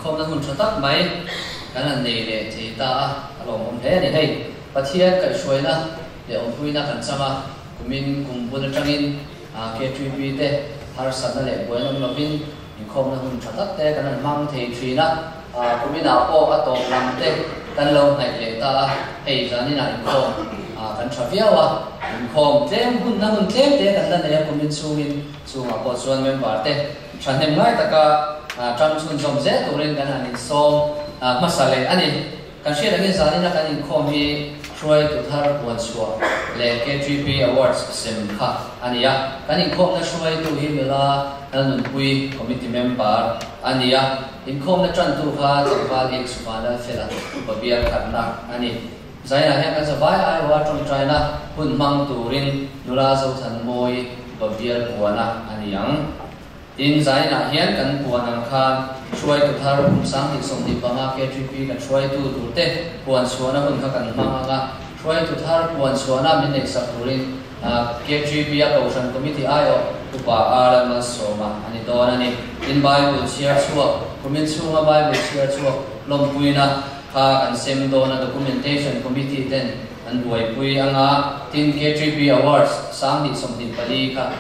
khom na hun thatak mai kan nei le thei ta alom om he ni hei pathian kai shoi na le om pui na kan chama kumin kumbun atangin K3B te har san le boinom lovin in khom na hun thatak te kan mang thei thri na kumina o atok lam te kan lo nai le ta hei zani na in khom kan traviawa in khom tlem hun na hun tlem te kan la ne kumin chungin chunga po chuan member te thanem ngai taka tram chun som je turin kan anin som masale ani kan share again zani na kan in khom hi try to thar one swa le K3B awards sem kha ania kan in khom na try to hi mela nan pui committee member ania in khom na tran tu kha chawal ek subana fela babia khatna ani zaina he kan zawai ai wa trong china hun mang turin nula zo than moi babia buana aniang in zaina hian kan puanang khan try to thar sang ti som ti panga K3B kan try to te puan suana hun kha kan manga try to thar puan suana min nek sakurin K3B Ocean Committee ayo upa arama soma ani don ani in Bible share chuwa kumin chunga Bible share chuwa lompuina kha kan sem dona documentation committee ten an buai pui anga tin K3B awards sang ni som tin pali kha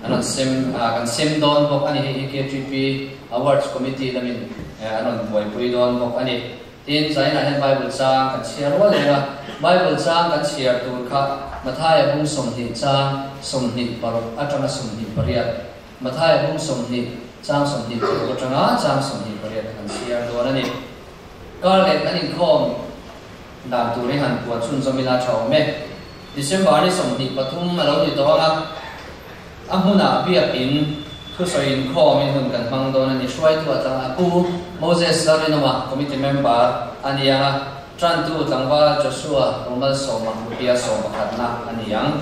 anon sem kan sem don bok ani hi K3B awards committee lamin anon buai pui don bok ani tin zaina hen Bible sang kan share wa le Bible sang kan share tur kha mathai bung som hi chang som hi par atanga som hi pariat mathai bung som hi chang som hi atanga chang som hi pariat kan share do ani karle kan in khom dan tu re han puan chun zomila chaw me December ni som hi pathum malo ni to nga amuna bia in thu soin khom in hun kan mang do ani shwai tu atanga pu Moses Larinoma committee member ania tran tu tangwa Joshua Romal Soma Bia Soma khatna aniang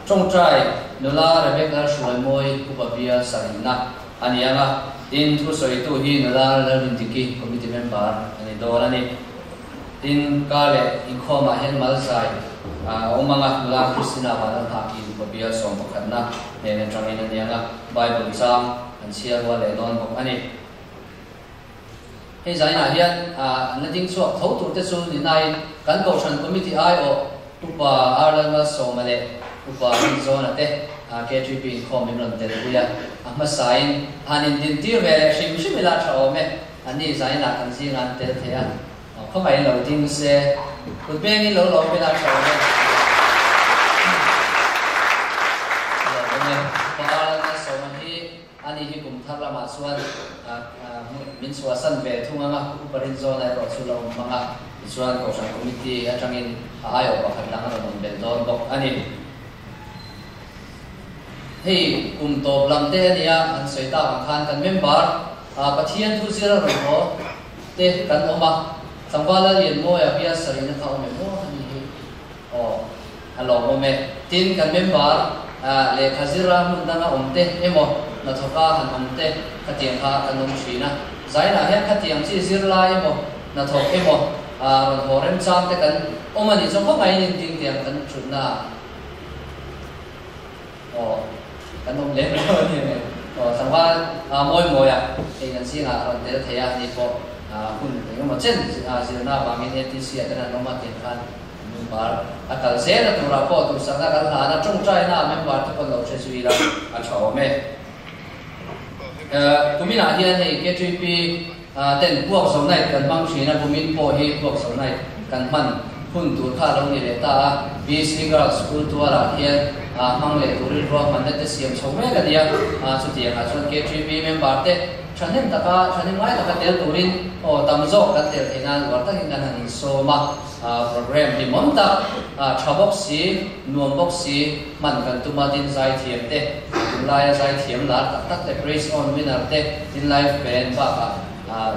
trong trai nula Rebecca Shuai Moi Upabia Sarina anianga in thu soi tu hi nula Lavindiki committee member ani dorani in kale in khoma hen malsai omanga nula Christina Wadal Haki Upabia Soma khatna ne trangin anianga Bible sang an sia wa le non bok ani hei zaina hian na ding chuak tho tur te chu ni nai kan Ocean Committee ai o upa arlanga somale upa zona te K3B khom imran te buya ama sain hanin din tir ve shim shimila thaw me ani zaina kan singan te thea khamai lo ding se utbeng lo lo pela thaw me arlanga somani ani hi kum tharla ma suan min suasan ve thunga uparin zona ro chulo manga chuan Ocean Committee atangin ayo pakhat langa ron bel don bok ani hei top lam te ania an soita khan kan member pathian thu zira ro ho te kan oma sangwala lien mo ya bia sarina kha ome mo ani hi alo mo me tin kan member le khazira mun dana omte emo na thoka han omte khatiang kha kanom thina zaina he khatiang chi zirla emo na thok emo ron horem cham te kan omani chong ko mai nin ting tiang kan chutna kan om le ni ne sangwa moi moya e kan singa ron te thaya ni ko hun te mo chen zirna ba min ATC kan no ma ten khan member akal se na tura ko tu sanga kan la na chung chai na member te ko lo che sui la a chaw me kumina hian hei K3B ten puak so nai kan mang thina kumin po hi puak so nai kan man hun tur kha lo ni le ta BC Girls School tu ara hian mang le turil ro man te siam so me ka dia chu ti ha chon K3B member te chanem ngai taka tel turin tam zo ka tel thina war ta hin kan han so ma program ni monta chabok si nuam bok si man kan tu ma din zai thiam te lai zai thiam la tak te praise on winner te in live band ba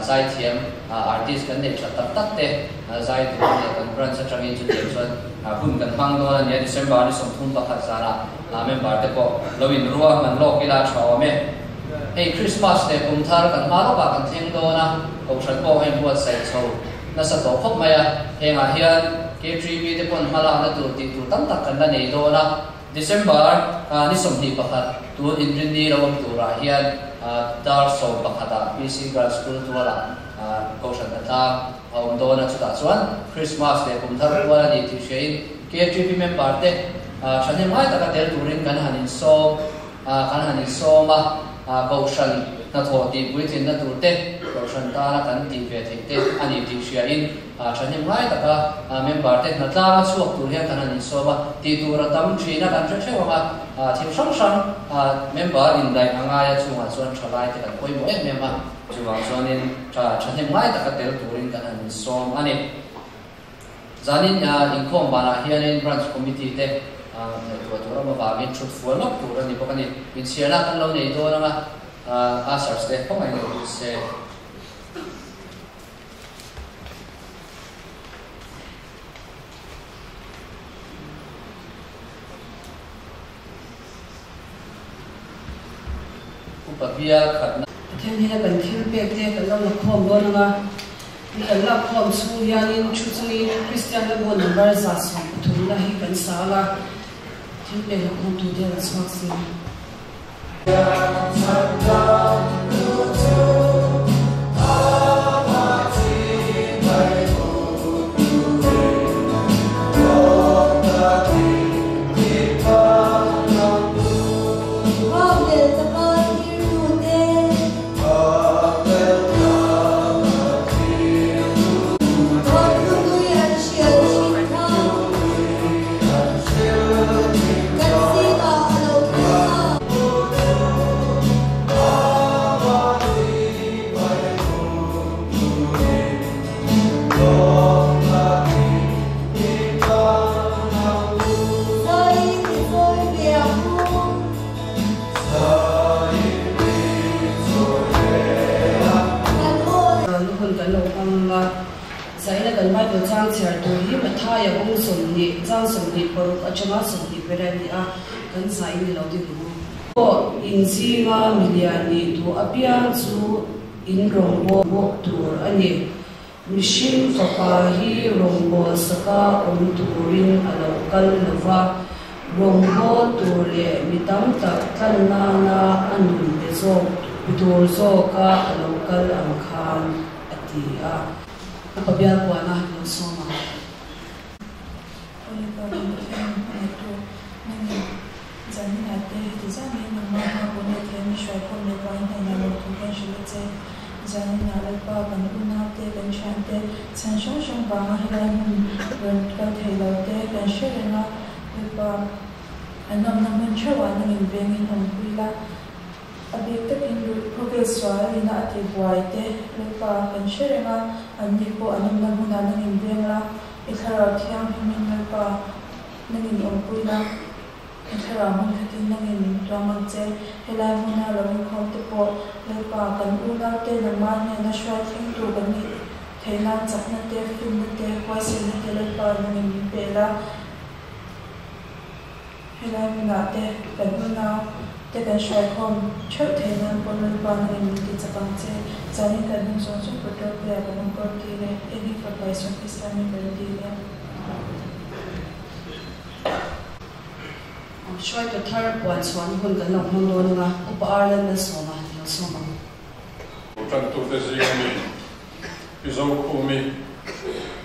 zai thiam artist kan ne tak te zai tu kan brand sa changin chu te chuan hun kan mang do na December ni som thum pakhat sara member te ko lovin ruwa man lo kila chaw me hei Christmas te kum thar kan ma lo ba kan theng do na Ocean ko hen buat sai chho na sa to khop maya henga hian K3B te pon hala na tu ti tu tam tak kan na nei do na December ni som ni pakhat tu in rin ni lo tu ra hian dar so pakata PC Girls School tuala ko san ta hom do na chuta chuan Christmas le kum thar tuala ni ti shein KTP member te chane mai taka tel turin kan hanin so ma ko san na tho ti puitin na turte ko san ta na kan ti ve the te ani ti shia in chane mai taka member te na tla chuak tur hian kan hanin so ma ti tur tam thina kan che wa thim sang sang member in dai anga ya chunga chuan thalai te kan koi mo em mema chuwa chuanin chane mai taka tel turin kan hanin so ani zanin inkhom bana hianin branch committee te tu ma ba min chut fual nok tur ani pakani in siana kan lo nei do na asars te ko mai no se upapia khatna then hina kan thil pek te kan lo khom do na kan la khom chu yanin chu chungi Christian le bon number za som thun la hi kan sala thil pek khom tu de la swak sin insinga miliani tu apian chu in rombo tur ani machine fakahi rombo saka turin alokal lova rombo turle mitam tak kanana anun deso tur so ka alokal angkhan atia apabial ko na no soma Karamang katin nangin ramang che helai muna lamang khom te po lepa kan una te naman ne na shwai thing tu kan ni thena chakna te film te kwasi na te lepa nangin pela helai muna te kan una te kan shwai khom chho thena pon lepa nangin ti chakang che chani kan nu so so photo pe kan ko ti le eni for by so islamic ti le shwai to thar point swan hun kan nok mong do na upa arlan na soma no soma utan tu te sigami izo kumi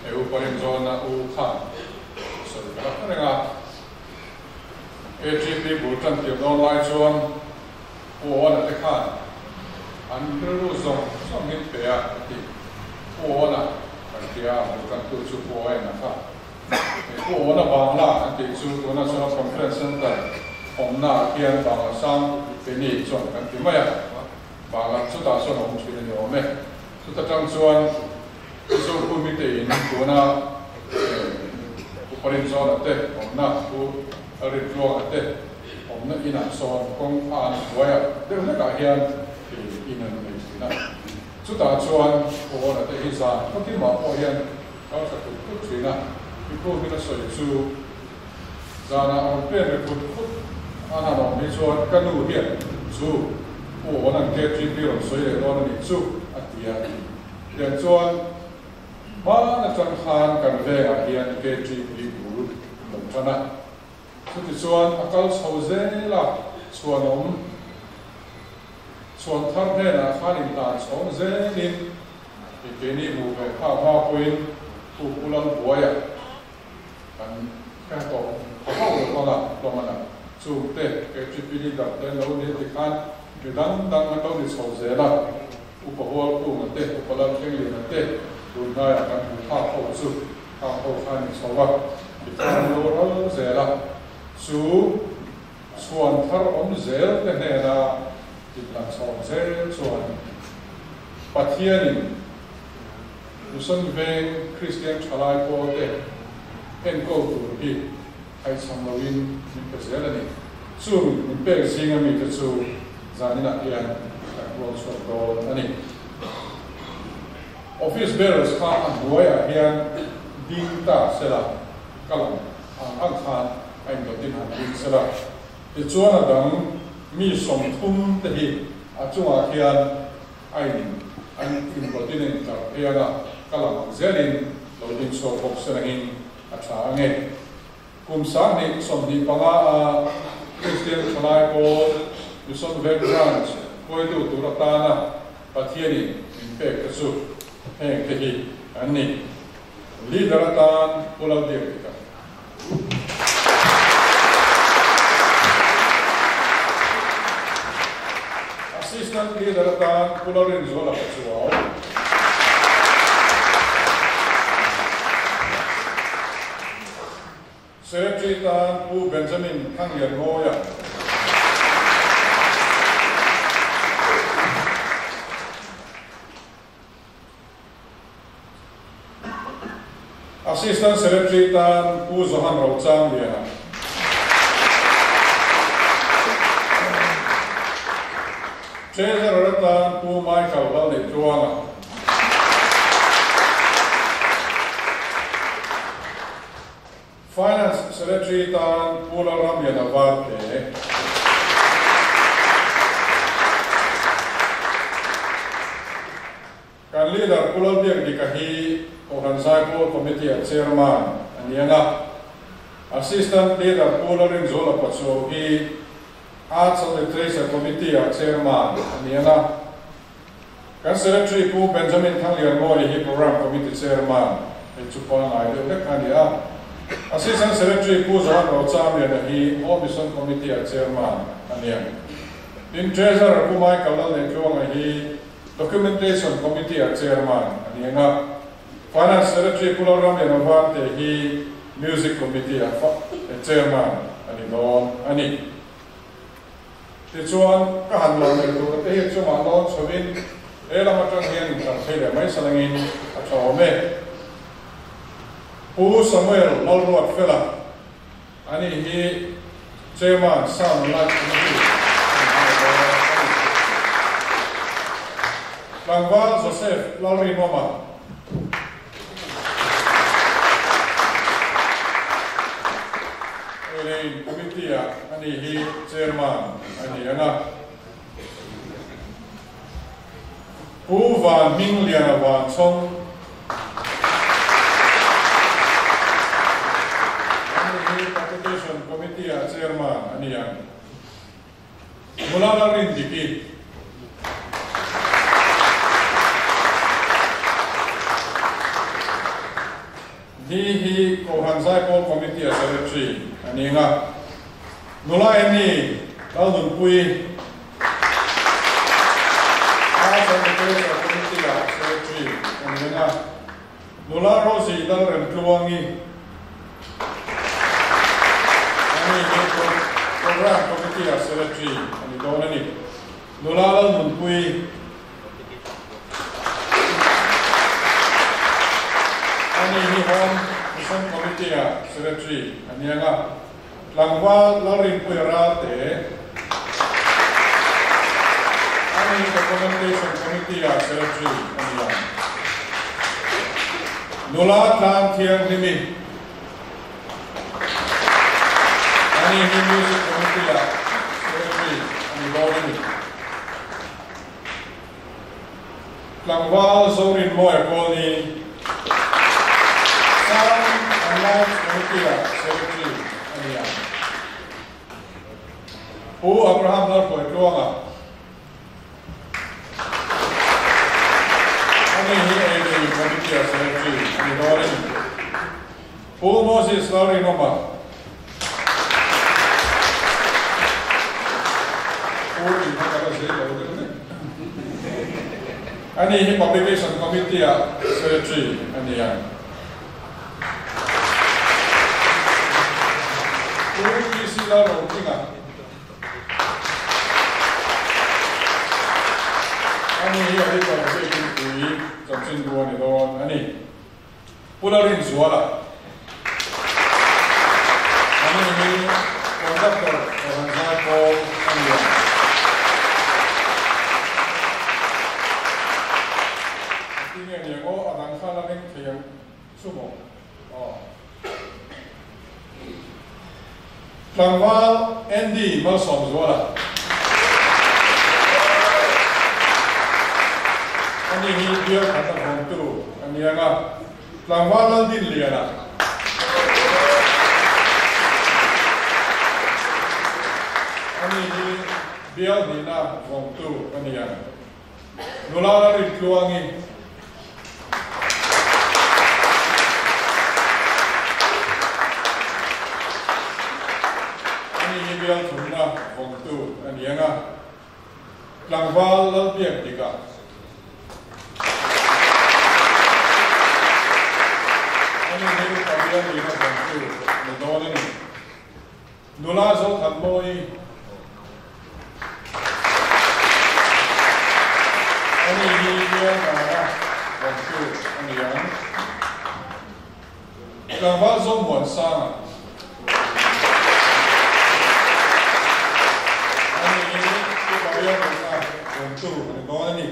e uparin zona u khan so ka nga AGP butan ti online zone o ona te khan an ru zong som hit pe a ti o ona kan ti a butan tu chu po na kha ko na bangla ante chu ko na so conference center omna kian bangla sang peni chon kan ti maya bangla chu ta so nom chu ni ome chu ta tang chuan so ku mi te in ko na parin zone ate omna ku ari ro ate omna ina so kong an waya de na ka hian ina ni na chu ta chuan ko na te hi sa ko ti ma ko hian ka sa ku chu na People gonna say to Zana on pen put Anna me so canoe here. So one and get 3 billion so you don't need to at the end. Then so on Man at Han can there here and get 3 people Montana. So this one a calls Jose la Swanom ส่วนท่านเนี่ยนะข้าดินตาสองเซนินที่เป็นนี่หมู่ไปข้าวมาปุยผู้กุลังบัวอ่ะกันแค่ตัวเข้าหรือเปล่าตัวมันอ่ะสู้เตะเกิดจุดปีนี้ดับเต้นแล้วนี่ที่ขันคือดังมันต้องดิสโซเซล่ะอุปหัวผู้มันเตะอุปลังเชียงยืนมันเตะดูง่ายกันข้าวเข้าสู้ข้าวเข้าขันสวัสดิ์ที่ขันโลโรเซล่ะสู้ส่วนท่านเซลเนี่ยนะที่หลังสองเซลส่วนปัจจัยนี้ดูส่วนเวงคริสเตียนชาวไร่โปเต้เอ็นโกตูที่ให้สำหรับวินมีเกษตรนี่สู้มีเป็นสิ่งมีแต่สู้จานินักเรียนจากโลกส่วนตัวนี่ออฟฟิศเบอร์สข้าอันด้วยเรียนดิ้งตาเสร็จแล้วก็อังคารไอ้ตัวที่หันดิ้งเสร็จแล้วที่ชวนดังมีสมทุนที่จงอาเรียนไอ้อินโปรตีนจากเรียนก็หลังเจริญเราดิ้งโซ่หกเสร็จแล้วอาจารย์เงี้ยกุมสารนี่สมดีปังอาคริสเตียนชลายโปยุสนเวกรันส์คอยดูตุรตานะปัจจัยนี้มีเป็กสุดแห่งที่อันนี้ลีดรัตานพลเดียร์กันAssistant leader dan pularin zola pessoal. Secretary dan Pu Benjamin Kangian Moya. Assistant Secretary dan Pu Zohan Rauchang Liana. Treasurer dan Pu Michael Lalli Tuanga. Finance Secretary dan Pu Laramia Navarte. Kan leader Pulal Biak dikahi Organization Committee Chairman Aniana. Assistant leader Pularin Zola Patsohi. Arts and Literature Committee Chairman Aniana. Kan Secretary Pu Benjamin Kangian Moya hi Program Committee Chairman. Chupang Aido Kania. Assistant Secretary Pu Zohan Raucham hi Home Mission Committee Chairman Aniana. In Treasurer Pu Michael Lalli Tuanga hi Documentation Committee Chairman Aniana. Finance Secretary Pu Laramia Navarte hi Music Committee Chairman Ani. Thì chuan các hành động này tụi cái hiện chung mà nó cho bên ấy là một trong hiện trong thế để mấy sang nghìn cho mẹ Pu Samuel Lalruat Fela anh hi chairman Sound Light Committee Langwa Joseph Lalri Mama Committee ani hi chairman ani ana Pu Van Ming Liana Van Chong ani hi Application Committee chairman ani an Mulala Rindiki hi Kohansai Pol Committee Secretary ani nga nula eni lalun pui Arts and Literature Committee Secretary ani nga nula Rosie Dalren Kluangi ani hi Program Committee Secretary ani donani nula lalun pui ani hi Home Mission Committee Secretary ani nga Langwa Larin Puerate ani Documentation Committee Secretary ani nga Nula Tlang Thiang Limi ani hi Music Committee Secretary ani donani Langwa Zorin Moya Kolni Secretary Ania. Pu Abraham Lar Koi Tuanga. Paul Moses Larry Noma. Paul in Hakata Zay. Ani Publication Committee Secretary Ani Yang. Paul PC Laro Kinga. Ani Hari Publication Kui Johnson Duan Don Ani. Pularin Zuala. Ini konduktor orang Paul Ania. Ini yang orang kalah yang kian semua. Langwal Andy Malsom Zuala. Ini dia kata bantu. Ini yang Langwal Aldin Liana. Ini biar dina waktu kanian. Nulara rituangi. Ini biar tuna waktu kanian. Langwal lebih tiga. Ini biar dina waktu. Nulara ni. Nulara so kamoi. Ini dia mana waktu anian. Langwal zom sang. Ini kita biar mana waktu anian ni.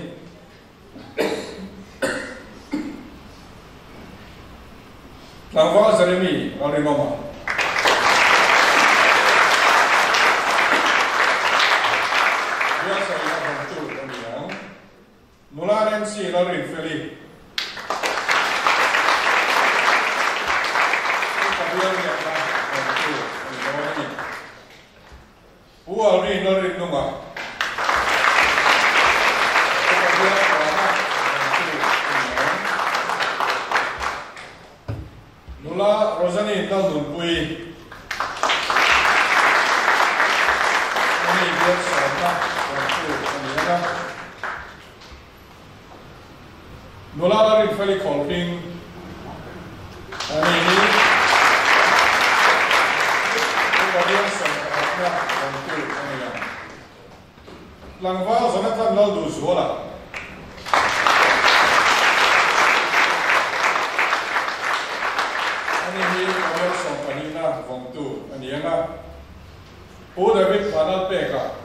Langwal Jeremy Arinoma. Nularen si Larin Feli. Kabilan niya na ito. Buwa rin Larin Numa. Kabilan niya na ito. Nula Rosani Taldun Pui. Ini dia sama waktu ini. Nulara rin feli kolping. Ini kabilan sama waktu ini. Langwal sana kan lalu zuala. Ini kabilan sama panina waktu ini na. Udah bik panal peka.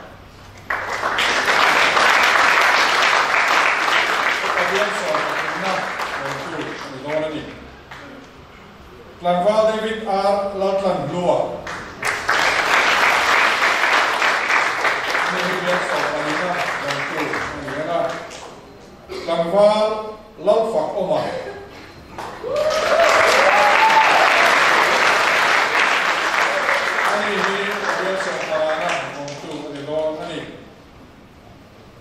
Kabilan sama Langwal David R. Lautland Blua. Ini dia soalnya bantu. Langwal Lautfak Omar. Ini dia soalnya bantu. Ini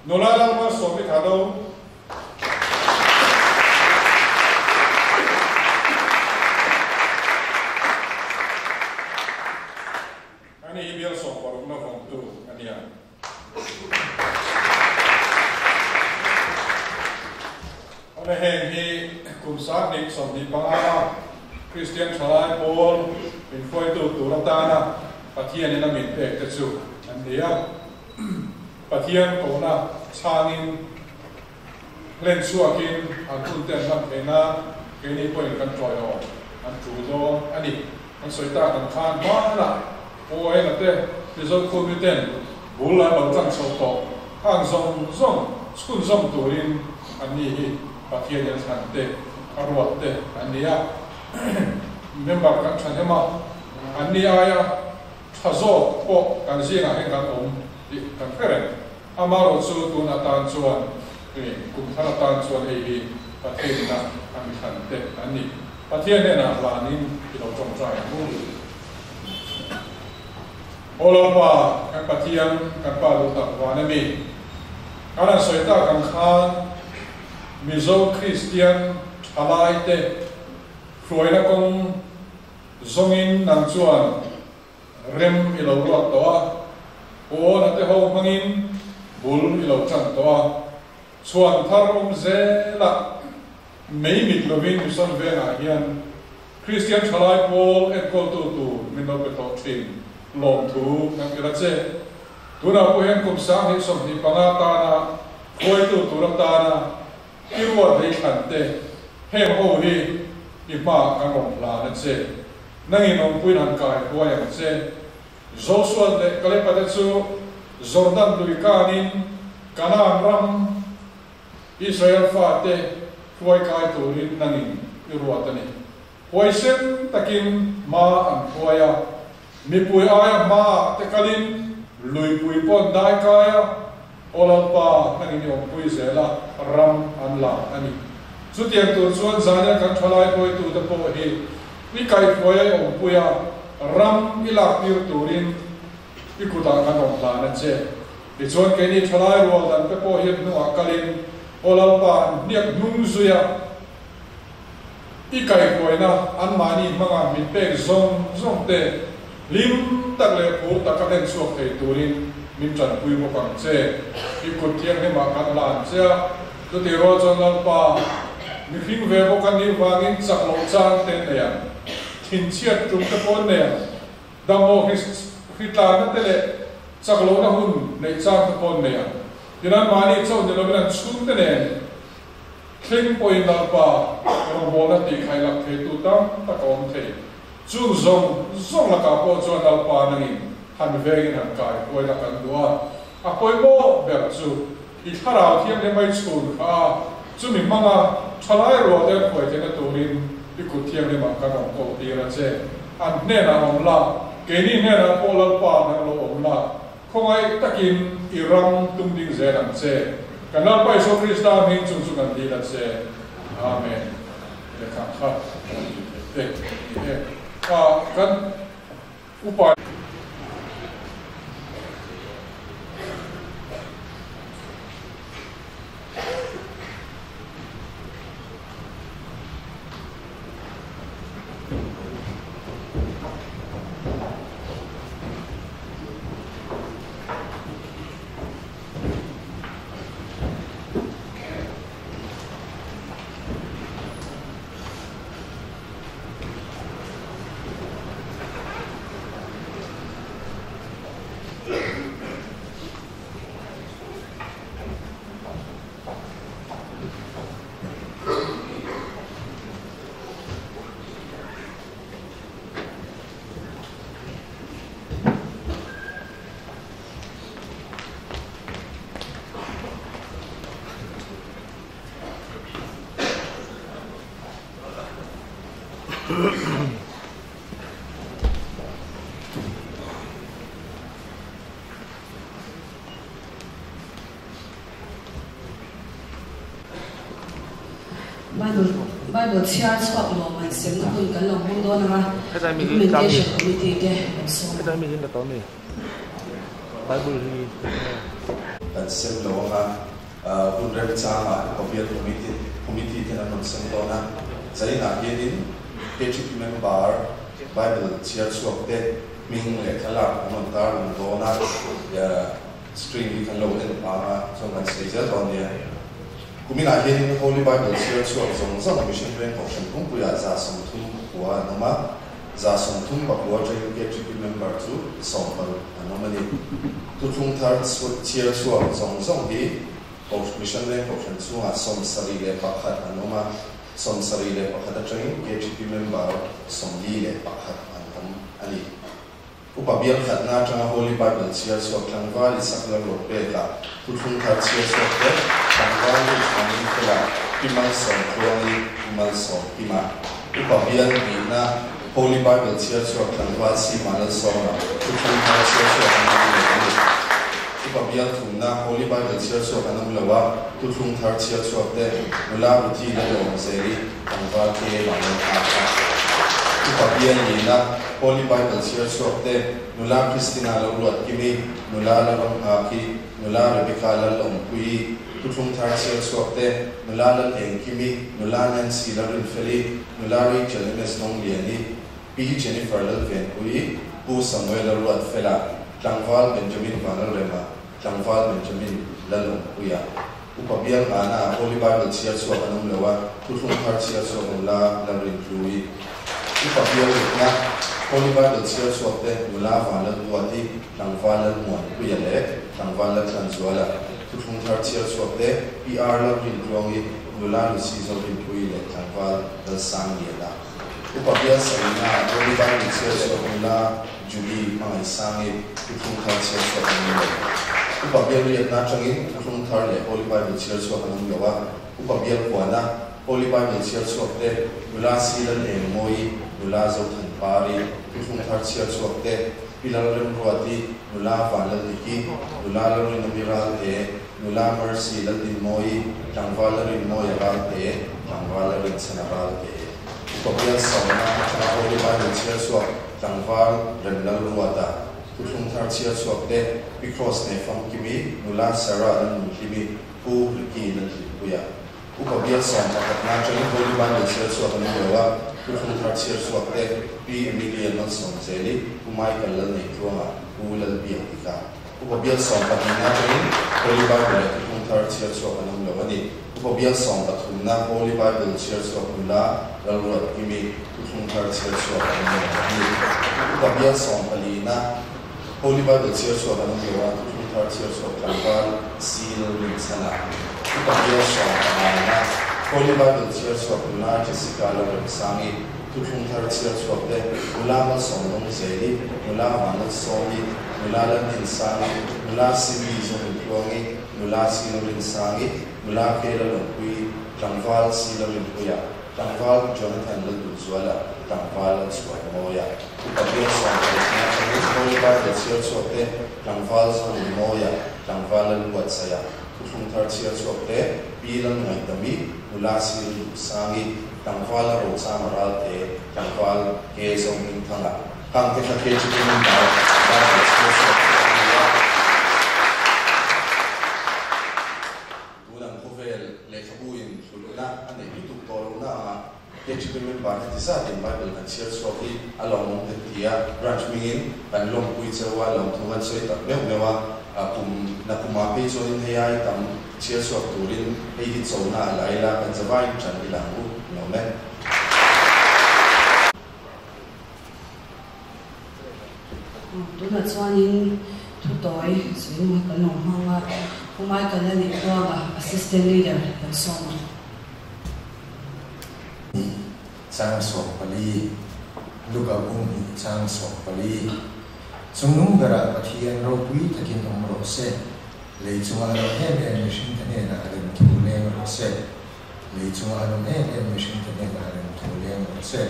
Nolala mas sobit hado. Ini biar soal na waktu anian. Oleh ini kumsak ni samdi pangara Christian Salai Paul info itu turatana patian ini namin tetu andia patian kona sangin len suakin antun tenam kena kini poin kan troyo antudo ani an soita kan khan mana o ai nate result komiten bulan lautang soto hang zong skun zong turin ani patian yang sante arwate ania member kan chanema ania ya chazo ko kan sina hen kan kan feren amaro su tu na tan chuan kum thana tan chuan ei patian na an sante ani patian na lanin kilo tong trai mu Olapa kan patian kan palu tak wanami. Karena soita kan khan mizo Christian alaite Floina kong zongin nang chuan rem ilo ruat toa o na te ho mangin bul ilo chan toa chuan thar zela mei mit lovin mission venga hian Christian Chalai Paul et ko tu min no pe to thin lom thu nang ira che tuna po hen kum sang hi som ni panga ta na khoi tu ra ta na ki ruat dei khan te hem ho hi i ma ka ngom la na che nangi nom pui nan kai ko ya che Joshua de kale pa de chu Jordan lui kanin Canaan ram Israel fa te khoi kai tu rin nangi i ruat ani khoi sen takin ma an khoya mi pui aya ma te kalin lui pui pon dai kaya olal pa nangi ni om pui zela ram an la ani chu tiang tu chuan zania kan thalai poi tu te po hi ni kai khoi om puya ram ilak tir turin ikuta kan om la na che ti chuan ke ni thalai ro dan pe po hi nu akalin olal pa niak nung zuya i kai khoi na an mani manga min pek zong te lim tak le pu tak ka den suak thei turin min chan pui mo kang che i kut thiang he ma kan lan che tu ti ro chon lan pa mi hing ve bo kan ni wangin chak lo chang te ne ya thin chiat tum te pon ne da mo hi ta na te le chak lo na hun nei chang te pon ne ya tinan mani chau de lo ban chum te ne kling poi na pa ro bo na ti khai lak the tu tam ta kom the chu zong la ka po chuan dal pa nangin han vegin han kai poi la kan dua a poi mo ber chu i thara thiam le mai chun kha chu mi manga thalai ro de poi te na turin i ku thiam le ma ka ngom ko ti ra che an ne na om la ke ni ne na po la pa na lo om la khongai takin i ram tum ding ze lam che kanal pai so krista min chung chung kan di la che amen le ka kha te kan upaya Bible chia swap lo man sem na kun kan lo hung do na documentation committee de so cái mi hin da to ni Bible ni kan sem lo nga kun re cha ma obvious committee te na non sem do na sai na ye din page member Bible chia swap de ming le khala non tar do na ya stream kan lo en pa so kan sai ja do ni kumina hin Holy Bible chia swap zong mission ren option kung puya za som thum wa noma za som thum ba wa je get to member to som ba normally tu thung thar chia swap zong hi mission ren option chu a som sari le pakhat anoma som sari le pakhat train get to member som li le pakhat anom ali upabial khatna tanga Holy Bible chia swap tlangwa li sakla lo pe ka tu thung thar chia swap de tlangwa li ani kala pimal som khwani pimal som pima upabial ni na Holy Bible chia swap tlangwa si manal som na tu thung thar chia swap ani upabial thumna Holy Bible chia swap anam lawa tu thung thar chia swap de mula uthi la lo seri tlangwa ke manal ka upabial ni na Holy Bible chia swap de nula Christina lo lot kimi nula la bang ha ki nula Rebecca la lom kui tu thung thar chia swap de nula la eng kimi nula Nancy la rin feli nula Rachel mes nong liani P. Jennifer Lalven Ui, Pu Samuel Ruat Fela, Tlangval Benjamin Vanalrema, Tlangval Benjamin Lalong Uya. Upabial Ana, Holy Bible Chia Sua Anum Lewa, Tutlung Har Chia Sua Mula, Larin Lui. Upabial Na, Holy Bible Chia Sua Te, Mula Vanal Wati, Tlangval Muan Uya Le, Tlangval Tanzuala, Tutlung Har Chia Sua Te, PR Larin Lui, Mula Lucizo Ui Le, Tlangval Sangiela. Upabial Sarina, Holy Bible Chia Sua Mula, Julie Mai Sangi, Tutlung Har Chia Sua Mula. Upabial Vietnam Changin, Tutlung Har Le, Holy Bible Chia Sua Anum Lewa, Upabial Kuana, Holy Bible Chia Sua Te, Mula Silan E Moi, Mula Zotan Pari, Tutlung Har Chia Sua Te, Pilal Ruati, Mula Vanal Niki, Mula Larin Amiral E, Mula Mercy Lalin Moi, Tlangval Larin Moi Ral E, Tlangval Larin Sanaral E. Upabial Sauna, Holy Bible Chia Sua, Tlangval Remlal Ruata, Tutlung Har Chia Sua Te, because ne from Kimi, Mula Sarah and Kimi, Pu Liki and Puya. Upabial Son, Naturally, Holy Bible Chia Sua and Yoga, Tutlung Har Chia Sua Te, P. Emilia Nelson Zeli, who Michael Lani Tuama, who will be Atika. Upabial Son, Naturally, Holy Bible, Tutlung Har Chia Sua and Yogani. Upabial Son, Patuna, Holy Bible Chia Sua Mula, Lalua Kimi, Tutlung Har Chia Sua and Yogani. Upabial Son, Palina, Holy Bible Chia Sua and Yoga, Tutlung Har Chia Sua Tlangval, Seal Linsana. Upabial Son, Palina, Holy Bible Chia Sua Mula, Jessica Lalua Sangi, Tutlung Har Chia Sua Te, Mula Masong Long Zeli, Mula Vanal Soni, Mula Lanin Sangi, Mula Simi Zon Plongi, Mula Silo Linsangi, Mula Kela Longui, Tlangval Silo Linpuya, Tlangval Jonathan Laluzwala, Tlangval Swamoya. Upabial Son, Holy Bible Chia Sua Te, Tlangval Zon Moya, Tlangval Luatsaya, Tutlung Har Chia Sua Te, Bilang Naitami, Mula Silo Sangi, Tlangval Rosa Maral Te, Tlangval Gezong Intanga. Kang Te Kakechi Pinindao, Bible Chia Sua Te, Unang Hovel, Lekabuin, Suluna, Ane Hituk Toruna, Kechi Pinindao, Tisa Tin Bible and Chia Sua Te, Along Tia, Branch Mingin, and Long Puitzawa, Long Tungan Sweat, Mewa, Napumapi, so in Hayai, Tam, Chia Sua Turin, Haiti Sona, Laila, and Zavai, Chandilangu, no men. Tôi là cho anh thu tối sử dụng cái nồng hăng không ai cần anh đi qua assistant leader and so on. Sang sok pali, luka bumi sang sok pali. Sunung gara pathian rokui takin nomro se, lei chunga lo hem mission tane na kadem thuleng ro se, lei chunga lo hem mission tane na kadem thuleng ro se,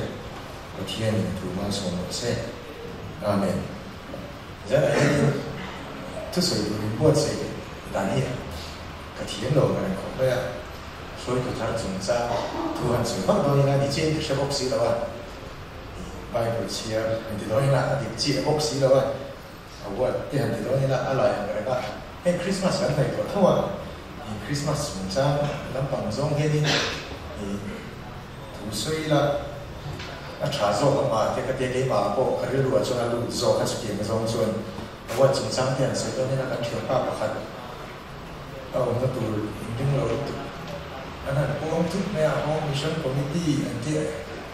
pathian thuma som ro se. Amen. Jadi tu suri buat se tani pathian lo kan ko ya.所以佢睇仲差，佢係全部當然啦，你知啲小屋市啦喎，Bible 似啊，人哋當然啦，你知屋市啦喎，我啲人哋當然啦，來人哋啦，誒 Christmas 緊嚟個，佢話，Christmas 仲差，諗bằng鐘嗰啲，圖水啦，查咗咁嘛，啲個啲幾萬個，佢啲路啊，仲係路咗，佢出現嘅鐘轉，我話仲差啲人水當然啦，咁條巴白黑，我們都已經攞到。Anak orang tu mea orang mission committee nanti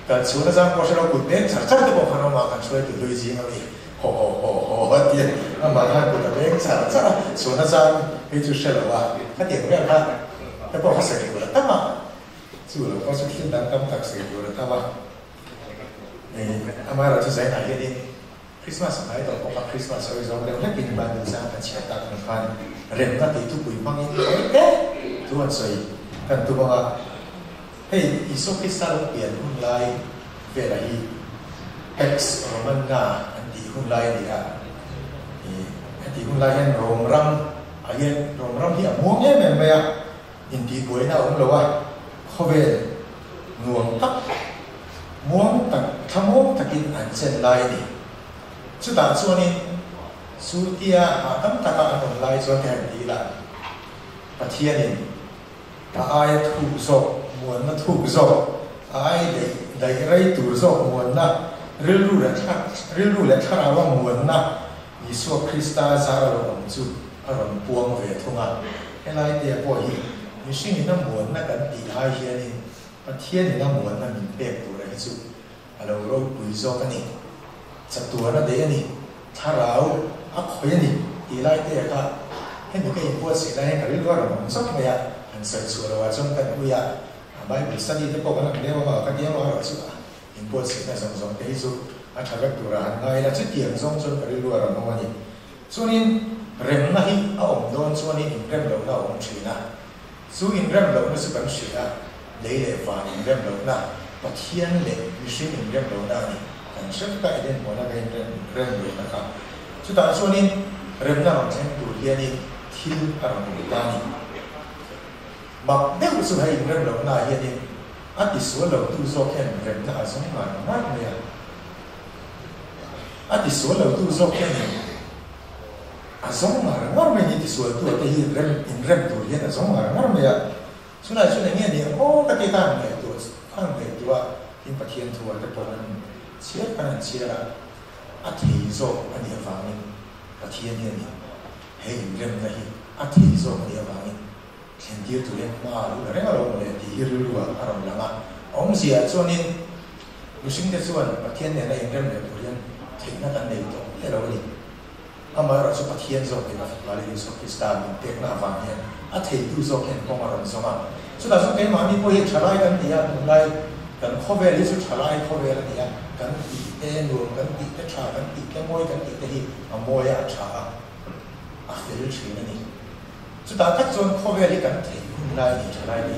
kan sudah sang pasal aku ni cara tu bukan orang makan sudah tu dua jam ni ho dia amalan aku tak being cara sudah sang itu selawa kan dia bukan kan tapi apa sakit pula tamam sudah pasal kita dalam tak sakit pula tamam amara tu saya nak jadi Christmas mai tu apa Christmas hari zaman dia nak pergi bandar sana cetak kan renta itu pun mangin tuan saya kan tu mga hey iso kisah pian hulay verai ex roman na anti hulay dia anti hulay yan romram ayen romram dia muangnya memang hindi boleh na lawa khovel nuang tak muang tak kamu takin ansen lai ni sudah suani sutia matam taka anong lai suan hindi la patian ni ai thu zok muan na thu zok ai để rai tu zok muan na rilru le thara wa muan na Yesu Krista zara lo om chu aron puang ve thunga helai te po hi mishing na muan na kan ti hai hian in pathian na muan na min pek tu ra hi chu alo ro pui zo ka ni chatua na de ni tharau a khoi ni ti lai te ka hen ni ke po se lai ka rilru ro om sok me ya an sai chu ro wa chong kan u ya Bible study te po ka na le wa ka dia wa ro chu in po se na zong te hi chu a thagak tu ra ngai la chu tiang zong chon ka rilru ro no ni chunin rem na hi a om don chuanin in rem lo na om thina chu in rem lo na su kan shia leile fa in rem lo na pathian le mishing in rem lo na ni kan shem ka iden mo na kan rem lo na ka chu ta chuanin rem na ron chen tu hian ni thil aron ta ni ma deu su hai in rem lo na hian ni a ti su lo tu zo ken rem na a zong ma na me a ti su lo tu zo ken azong mar ngar me ni tisul tu te hi rem in rem tu hian azong mar ngar me ya sunai nge ni o ka te kan me tu kan me tu a in pathian tu te pon chia kan chia la a thei zo ani awangin pathian ni hei in rem na hi a thei zo ani awangin khen dia tu le ma lu re ma lo le ti hi ru a aram lama ong sia chuanin musing te chuan pathian ne na in rem le tu hian thei na kan nei to le lo ni amar ra chu pathian zo ke na fa le Yesu Krista min tek na wang hian a thei tu zo ken ko ma ron zonga chu da zo ke ma ni po hi thalai kan tia lai kan khobe li chu thalai khobe la nia kan ti te nu kan ti te tha kan ti ke moi kan ti te hi a moi a tha a fel chi na ni chu da khat zon khobe li kan thei lai ni thalai ni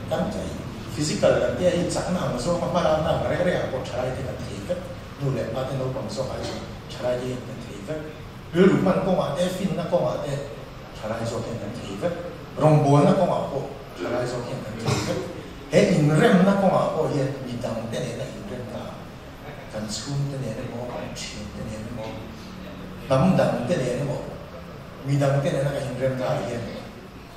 kan thei physical la te hi chak na ma zo ma ma na re re a ko thalai te kan thei ka nu le pa te no pang zo ai thalai ni rilru man ko ma te fin na ko ma te thalai zo ken kan thei ve rong bon na ko ma ko thalai zo ken kan thei ve he in rem na ko ma ko ye mi dang te ne na in rem na kan chun te ne mo kan chin te ne mo nam dang te ne mo mi dang te ne na in rem na ye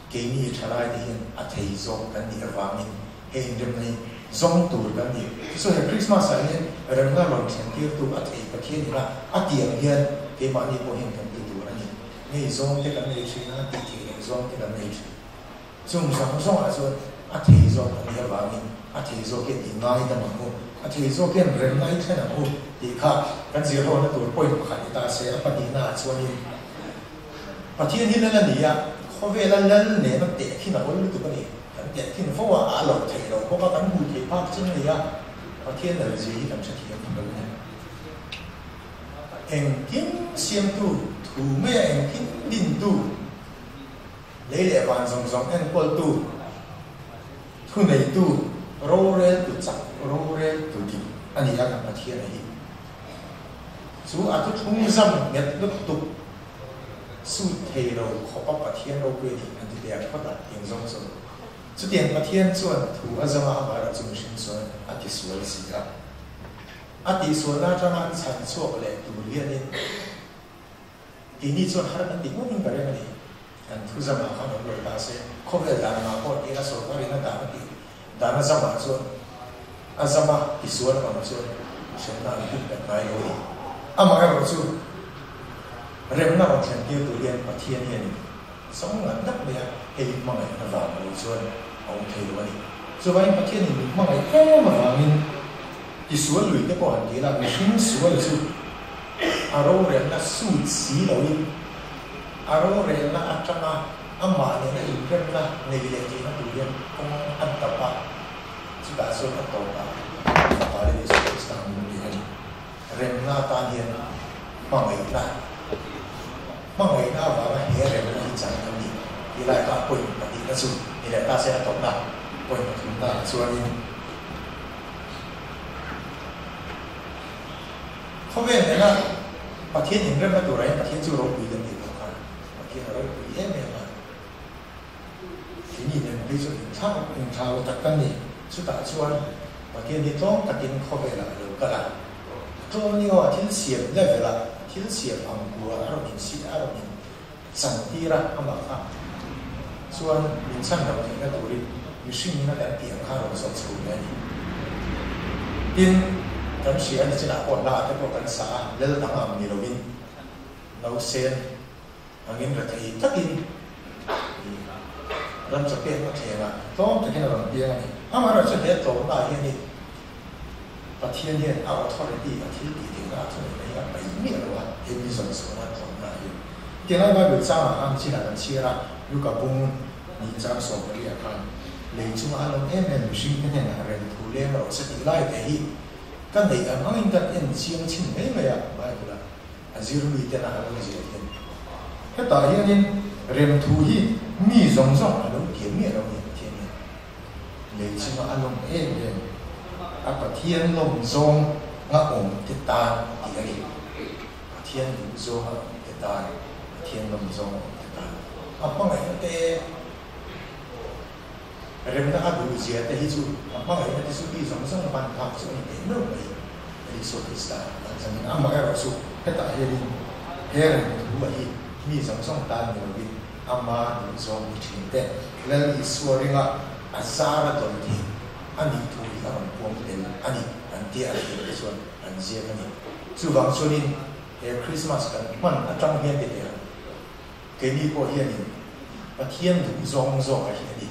ke ni thalai te hin a thei zo kan ni awangin he in rem ni zong tur kan ni so he Christmas ai rem na ron chen ti tu a thei pathian ni na a tiang hian ke ma ni po hin kan ti tu ani nei zong te kan nei chi na ti ti zong te kan nei chi chung zong a so a thei zong kan ni awangin a thei zo ke ti ngai da ma ko a thei zo ke rem nai thena ko ti kha kan zir ho na tur point kha ta se a pa ni na chuani pathian ni la ni ya khove la lal ne ma te khi na hol tu ka ni kan te khi na fo wa a lo thei lo ko ka kan bu ke pa chin ni ya pathian la ji kan cha thiam ka lo en kin siam tu thu me en kin din tu le le wan zong en pol tu thu nei tu ro re tu chak ro re tu di ani ya kan pathian hi chu a tu thung zam net luk tu su thei lo kho pa pathian ro pe ni an ti ya kho ta eng zong so chu tian pathian chuan thu a zama ba ra chu shin chuan a ti sual si ra a ti sual na chana chan chuak le tu lian ni ti ni chuan har kan ti mun ka re ni an thu zama kha no lo ta se kho ve da ma ko ti na so ka ri na da ma ti da na zama chuan a zama ti sual ma ma chuan shen na ni ka kai lo ni a ma ro chu rem na ro chen ti tu lian pathian ni ni song na dak me he ma ngai na va lo chuan ông thầy lo ni so vai pathian ni ma ngai e ma va min ti sual lui te ko han ki la min sual su aro re na su si lo ni aro re na atanga amma ne na in rem na ne gi le ti na tu lian kong an ta pa chu da so na to pa pa le so sta ni ni rem na ta hian ma ngai na va va he rem na hi chang ni ki lai ka poi pa ti na su ni le ta se na to na poi na thun ta chuan in kho ve ne na pathian in rem na tu rai pathian chu ro pui den ni ko kan pathian ro pui e me ma ki ni ne bi chu in tha ta kan ni chu ta chuan pathian ni tong ta tin kho ve la lo ka la to ni wa thil siam le ve la thil siam ang bua aro in si aro in sang ti ra ama kha chuan min sang ro ni na tu ri mi shin na da ti kha ro so chu ne ni tin kan si an china ko na te ko kan sa lel na am ni lovin no sen angin ra thei takin ram sa pe ma thema to te ken ram pia ni amara cha he to na hi ni pathian hian authority athil ti ti na thoi nei ga pai mi lo wa he mi so so na to na hi ke lai ba be cha ma am chi na kan chi ra lu ka bung ni cha so ba ri kan le chu a lo em em shi ne na ren thu le ma se ti lai te hi kan nei an ang in en chiang chin mai mai ya ba bula aziru mi te na lo ji te he ta hian in rem thu hi mi zong zong a lo ti mi lo ni ti ni le chu a lo em em a pathian lom zong nga om te ta ti ga ni pathian lom zong te ta pathian lom zong te ta a pa ngai te rem na ka du zia te hi chu ma ngai na su bi zong zong ban ka chu ni te no mai ni so ki sta ta sang ni amma ka su he ta he ni he rem tu ba hi mi zong zong ta ni lo bi amma ni zong ni chin te le ni su ri nga azara don ti ani tu ri ka pom te ani an ti a ti ke so an zia ka ni chu bang so ni he Christmas kan man a tang hian te te ke ni ko hian ni pathian du zong zong a hi ni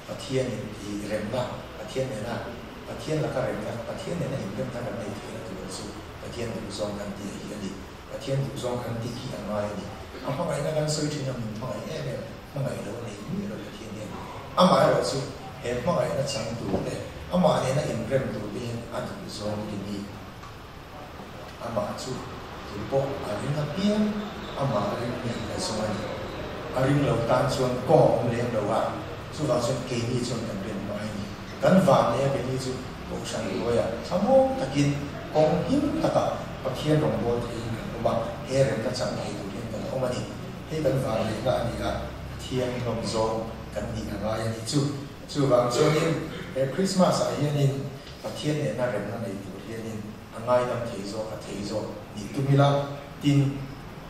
pathian ni rem na pathian ne na pathian la ka rem na pathian ne na in rem ta kan nei the na tu su pathian du zong kan ti hi ni pathian du zong kan ti ki an mai ni a ma ngai na kan soi thin na min ma ngai e ma ngai lo nei ni lo pathian ne a ma lo su e ma ngai na chang tu te a ma ne na in rem tu bi a du zong ki ni a ma chu tu po a rin na pian a ma rin ni na so ni a rin lo tan chuan ko om le lo wa chu wa chuan ke ni chuan kan ren mai ni kan va ne ke ni chu bo shan lo ya samo takin kong him taka pathian rong bo thi kan ba he ren ka chang he tu ren kan o ma ni he kan va le na ni a thian rong zo kan ni ka ga ya ni chu wa chuan ni e Christmas a hian in pathian ne na ren na nei tu hian in angai nam thei zo ni tu mi la tin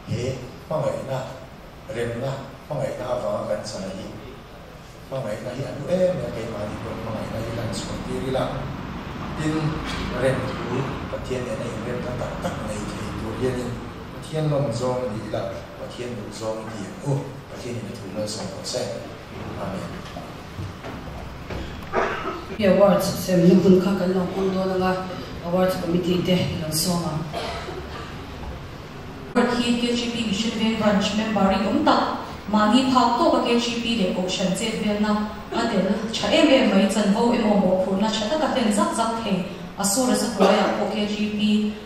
he ma ngai na rem na ma ngai na va kan sa hi ma ngai na hi anu e me ke ma ni ko ma ngai na hi lan so ti ri la tin rem tu pathian ne nei rem ta tak nei thei tu hian in pathian lom zong ni la pathian lu zong ni o pathian ni tu la so ko se amen awards sem nu kun kha kan long on do la awards committee de lan so ma Khi KGP Mission Van Branch member ta mani phak to ka KGP le option che vel na adel cha em mai chan ho emo mo phur na chata ka ten zak zak the asura sa proya ko KGP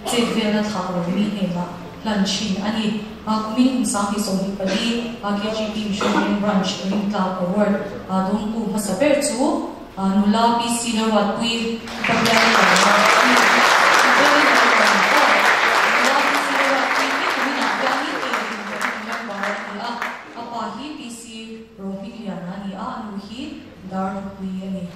che vel na tha ro mi he na lan chin ani a kumin sang hi so hi pali a KGP Mission Van Branch ring ta award a dong tu masaber chu nula PC na wat pui pagyan Dar kuya ni.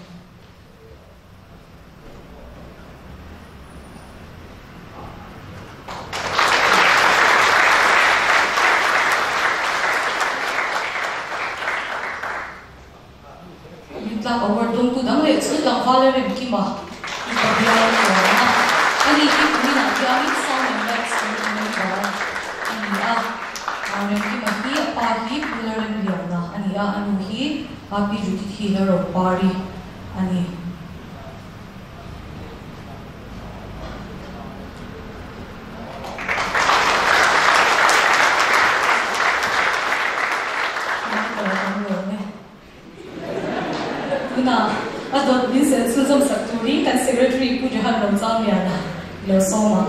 Kita award dong tu dang le chu lang wala rim ki ma. Ita biya na. Ani ki kumi na biya ni sound and lights ni ba. Ani rim ki ma hi pa hi pular rim biya na. Ani anu hi Happy Juti Healer of Party ani kuna adot din se suzam sakturi kan secretary ku jahan ramzan ya na lo soma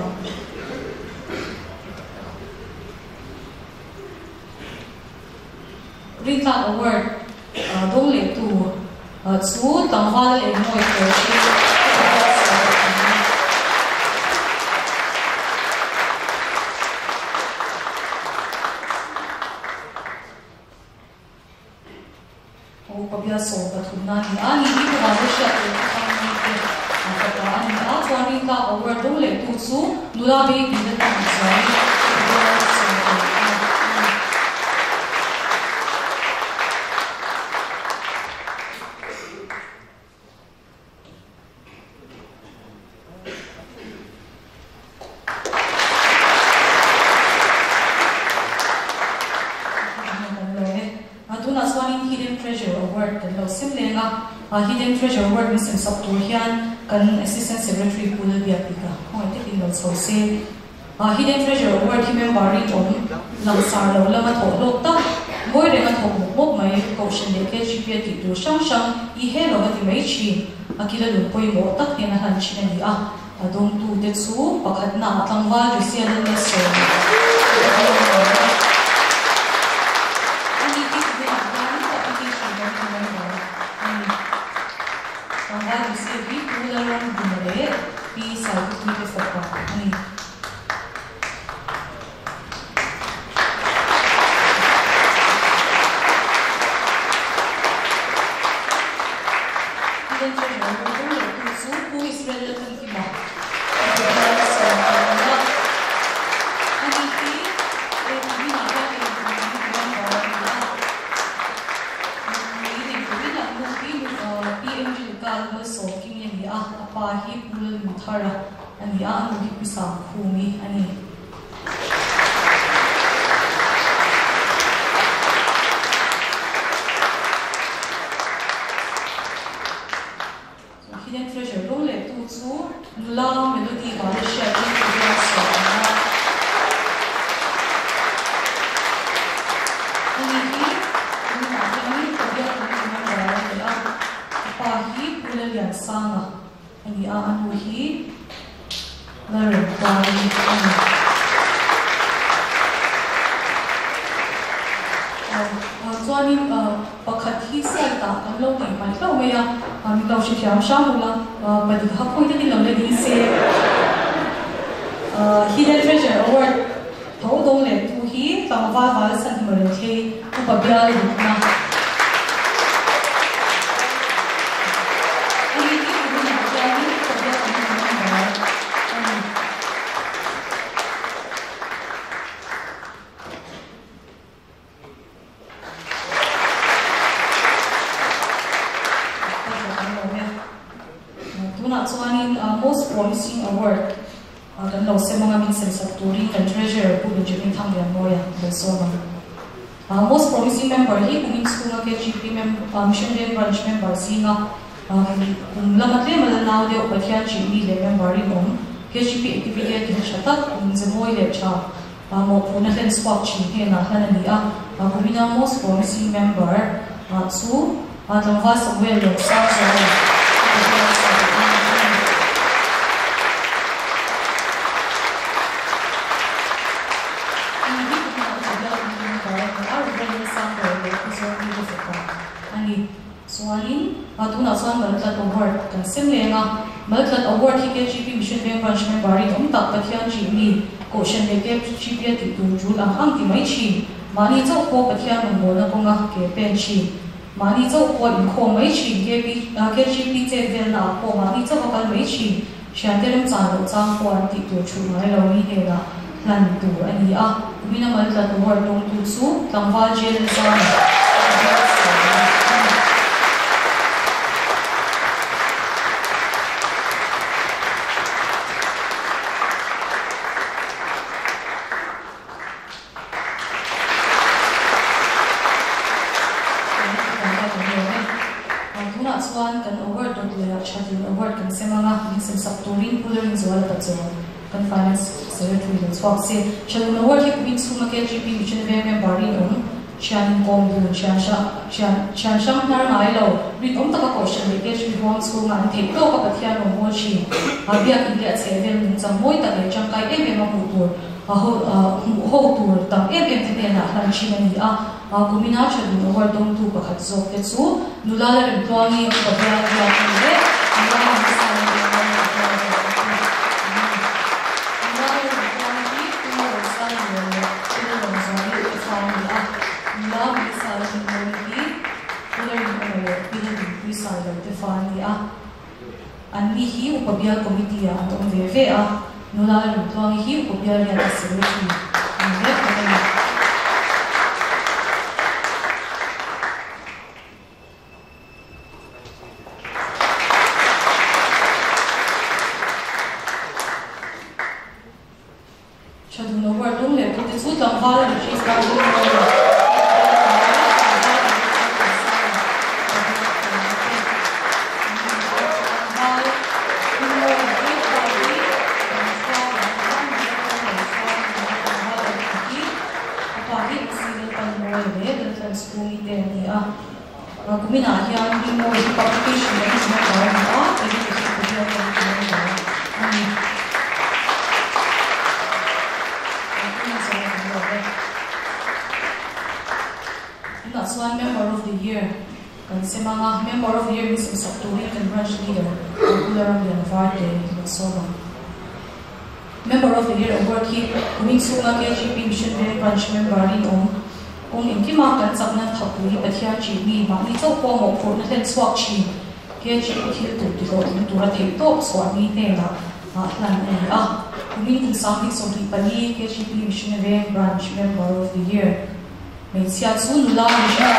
Rita Award dong le tu chu tangwal le moi ko chi o pabia so ta thuna ni ani ni ko ba sha ni ko ani a twani ka over dong le tu chu nula be bi da ta sai tuna swanin hidden treasure award kan lo sim lenga hidden treasure award mi sim saptur hian kan assistant secretary pul biapika hoi te kin lo so se hidden treasure award hi member ri om langsar lo lama tho lok ta moi renga thok mok mai caution le ke gp ti tu shang shang I he lo ga ti mai chi akila lu poi mo tak hena han chi ni adong tu te chu pakhat na tlangwa ju sian ne so ani ki de na ta application don tu na ani tlangwa ju se bi tu la ron dinare pi sa tu te sakwa ani ani anu ki pisa khumi ani so hidden treasure lo le tu chu la melody ba le share ki ya so ani ki na ani ko ya ko na la pa hi pula ya sanga ani anu hi Learn body chuanin pakhat hi sai ta kan lo nei mai lo me ya mi lo shi thiam sha mu la padi ha khoi te lo le ni se hidden treasure award tho dong le tu hi tangwa ba san mo le the u pa bia lu na most promising award kan lo se mga min sen sapturi kan treasurer pu benjamin thangya moya the soma most promising member hi kumin school ke gp mission day branch member singa lamate malanaw de opathya chini le member ri om kgp activity ke shatat zmoi le cha mo puna hen spot chi he na hanani kumina most promising member chu atangwa somewhere lo sa Tuna Swan Malaklat Award kan simlenga Malaklat Award hi KGP Mission Bank Branch member ri om tak pathian chi mi caution le ke GP ti tu jul ang hang ti mai chi mani chau ko pathian mo na ko nga ke pen chi mani chau ko in kho mai chi KGP che vel na ko mani chau ka mai chi shantelem cha lo chang ko an ti tu chu mai lo ni he la lan tu ani mina Malaklat Award dong tu su tangwa jel za award kan semanga min sapturin pulerin zuala patso kan finance secretary den swak se chalun award hi min suma ke gp mission member ri om chan kom du chan sham nar nai lo ri om taka question le ke gp hong suma an the to ka pathia no mo chi abia india seven min chamoi ta le changkai em ma hu tur ho tur tam em te na han chi ni kumina chalun award dong tu pakhat zok te chu nulala rim twangi ka bia ya le Ani hi upabial committee atong veve nulala rim twangi hi upabial ya secretary Chadun award dong le ko te chu tang hala ri sa te ni a kumina hian ni mo hi publication ni ma ka ni a education ko hian ni ma ani ina swan member of the year kan semanga member of the year is Sapturi kan branch leader popular on the environment in Soma member of the year award ki kuming sunga KGP mission branch member ni on kung inki ma kan sakna thapui pathia chi mi ma ni chau po mo phur na ten swak chi KGP thil tu ti ro ni tura thei to swami te na lan ni kuming kung sakni so ri pani KGP mission branch member of the year may siya su nula ni siya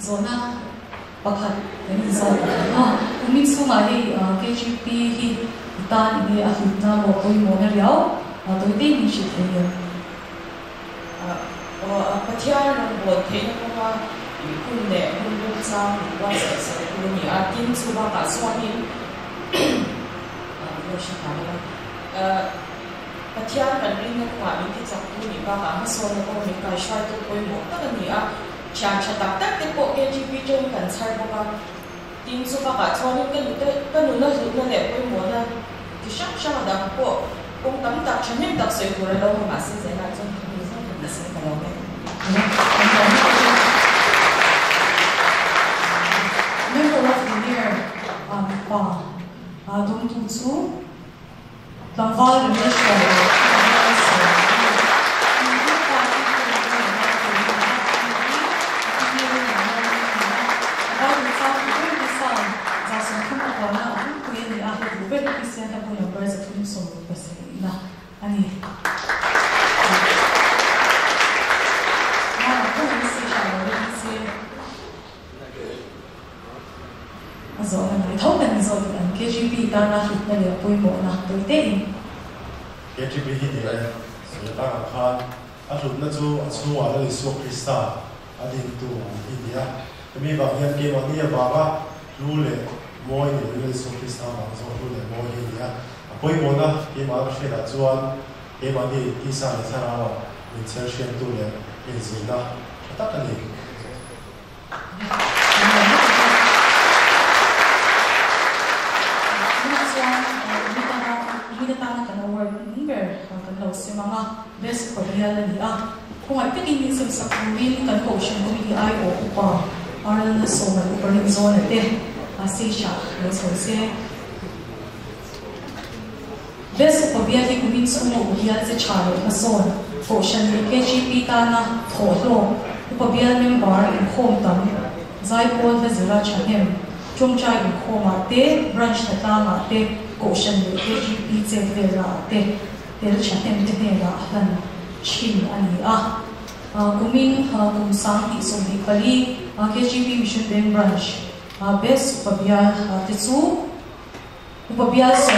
zona pakhat ni zona kuming sunga hi KGP hi tan ni ahutna mo koi mo na riau toi te ni shi the pathia ram bo the na ko kun ne kun lu cha wa sa ku ni tin chu ba ka swamin lo shi ka la pathia kan ring na ko ni ti chak tu ni ba ka ha so na ko ni ka shwa tu koi mo ta ni chan cha tak tak te po KGP jong kan char ba ka tin chu ba ka chwa ni ka nu na zu na le koi mo na ti shak sha da po kung tam tak chanem tak se ko lo ma se se na chon ni sa na se ka lo member of the year dong tu chu Langval Relation KGP dana hitna le poi mo na toi te KGP hi de so ta khan a thutna chu chuwa la so krista adin tu hi dia mi ba hian ke ma ni ba ba lu le moi ni le so krista ba so lu le moi hi dia poi mo na ke ma she da chuan ke ma ni isa le sara wa in session tu le in zina ta ka ni semanga best Korea ni kung ay pagiging sa kumin kan ko siya kumili ay o upa para na so na uparing zone te asisha na so se best Korea ni kumin sumo uya sa charo na zone ko siya ni KGP ta na tholo upabia member in home tam zai pol na zira chahem chungchai in home te branch na tama te ko siya ni KGP te vela te Pero chatem te la han chin ani kuming kum sang ti so di pali KGP mission ben branch best upabia te chu upabia so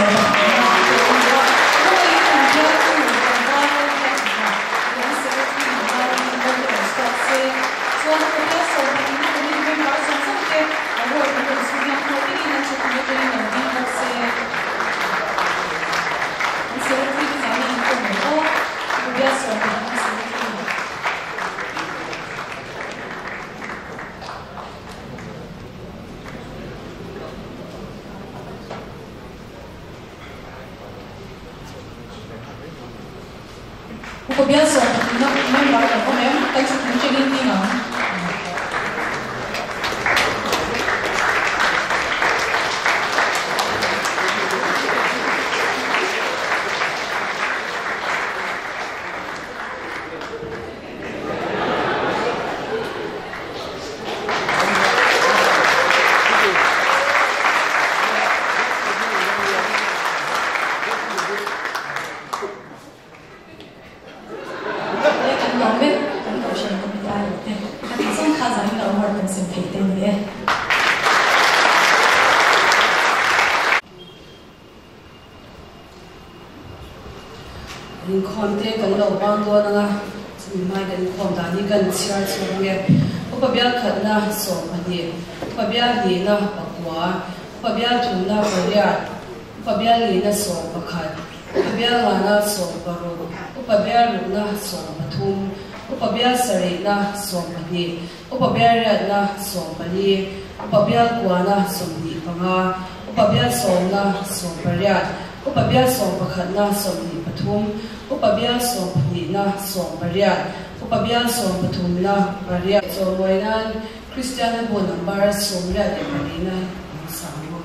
biasa nak member atau memang tak cukup macam ini lah. Kan in khomte kan lo bang do na mai kan khom da ni kan chiar chunge upabia khatna so pani upabia ni na pakwa upabia thuna paria upabia ni na so pakhat upabia na so paru upabia na so pathum upabia sari na so pani upabia na so pani upabia kwa na so ni panga upabia so na so paria upabia so pakhat na so ni pathum upabia so pani na so paria upabia so pathum na paria so moinan Christian bo number so ria de marina samo